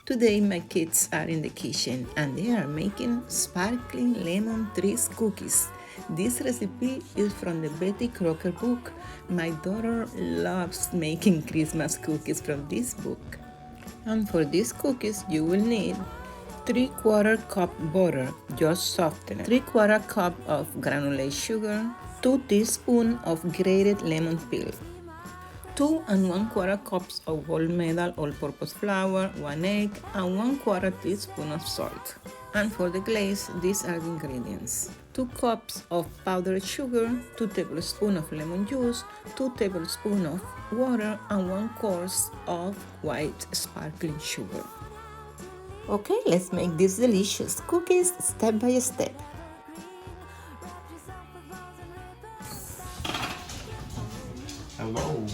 Today my kids are in the kitchen and they are making sparkling lemon trees cookies. This recipe is from the Betty Crocker book. My daughter loves making Christmas cookies from this book. And for these cookies you will need 3/4 cup butter, just softener, 3/4 cup of granulated sugar, 2 teaspoons of grated lemon peel, 2 1/4 cups of gold medal all-purpose flour, 1 egg, and 1/4 teaspoon of salt. And for the glaze, these are the ingredients: 2 cups of powdered sugar, 2 tablespoons of lemon juice, 2 tablespoons of water, and 1 quart of white sparkling sugar. Okay, let's make these delicious cookies step by step. Hello.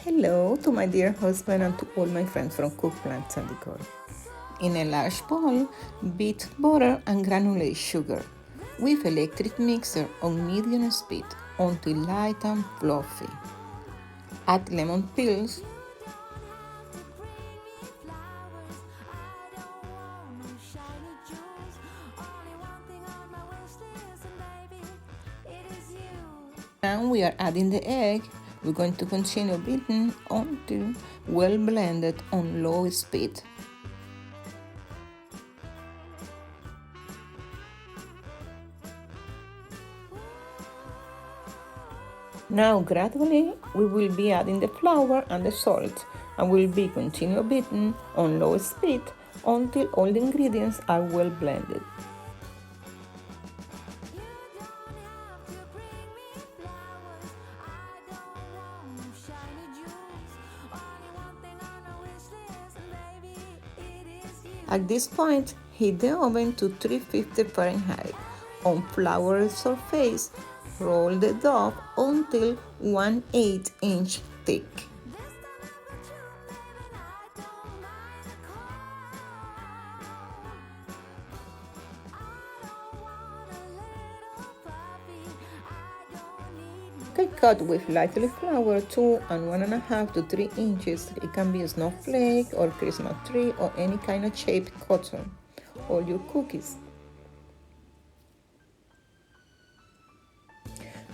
Hello to my dear husband and to all my friends from Cook Plants and Decor. In a large bowl, beat butter and granulated sugar with electric mixer on medium speed until light and fluffy. Add lemon peels, and we are adding the egg. We're going to continue beating until well blended on low speed. Now gradually we will be adding the flour and the salt, and we'll be continue beating on low speed until all the ingredients are well blended. At this point, heat the oven to 350 Fahrenheit. On floured surface, roll the dough until 1/8 inch thick. Okay, cut with lightly floured 2 and 1.5 to 3 inches. It can be a snowflake or Christmas tree or any kind of shaped cotton. All your cookies.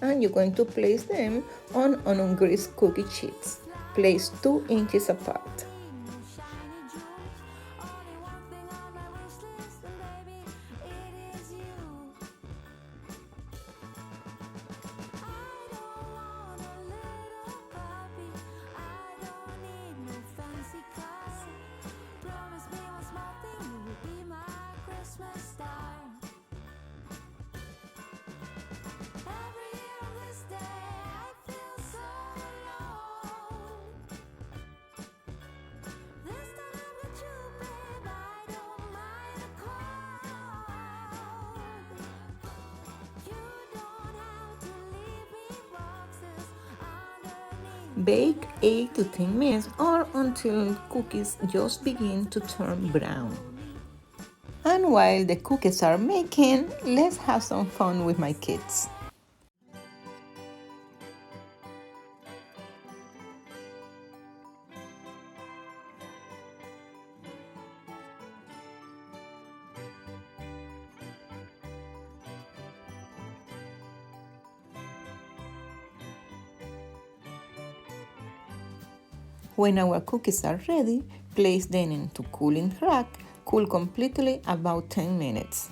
And you're going to place them on ungreased cookie sheets. Place 2 inches apart. Bake 8 to 10 minutes or until cookies just begin to turn brown. And while the cookies are making, let's have some fun with my kids. When our cookies are ready, place them into cooling rack. Cool completely about 10 minutes.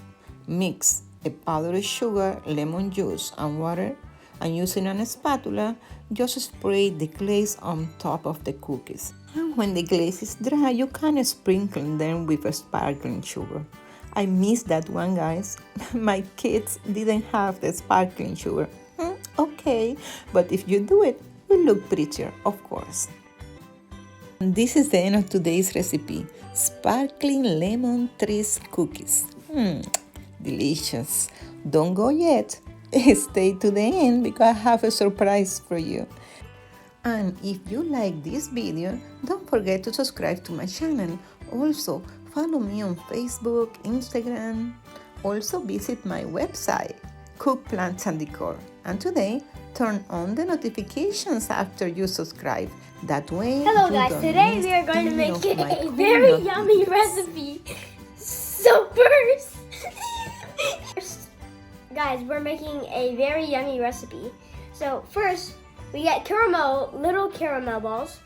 Mix a powdered sugar, lemon juice, and water, and using a spatula, just spray the glaze on top of the cookies. And when the glaze is dry, you can sprinkle them with a sparkling sugar. I missed that one, guys. My kids didn't have the sparkling sugar. Okay, but if you do it, it will look prettier, of course. This is the end of today's recipe, sparkling lemon trees cookies. Delicious. Don't go yet. Stay to the end because I have a surprise for you. And if you like this video, don't forget to subscribe to my channel. Also, follow me on Facebook, Instagram. Also visit my website, Cook Plants and Decor. And today, turn on the notifications after you subscribe. That way, Hello you guys, don't today miss we are going to any make of my a cool very nut yummy videos. recipe. So first, guys, we're making a very yummy recipe. So first, we get little caramel balls,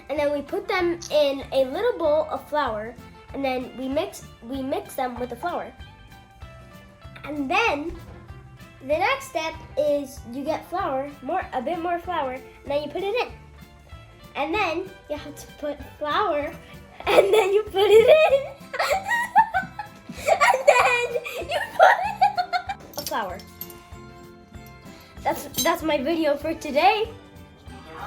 and then we put them in a little bowl of flour, and then we mix them with the flour. And then the next step is you get a bit more flour, and then you put it in. And then you have to put flour, and then you put it in. And then you put it flour. That's my video for today.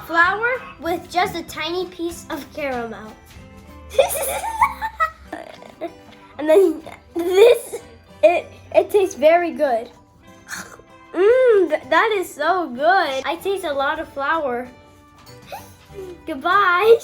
Flour with just a tiny piece of caramel. And then it tastes very good. That is so good. I taste a lot of flour. Goodbye.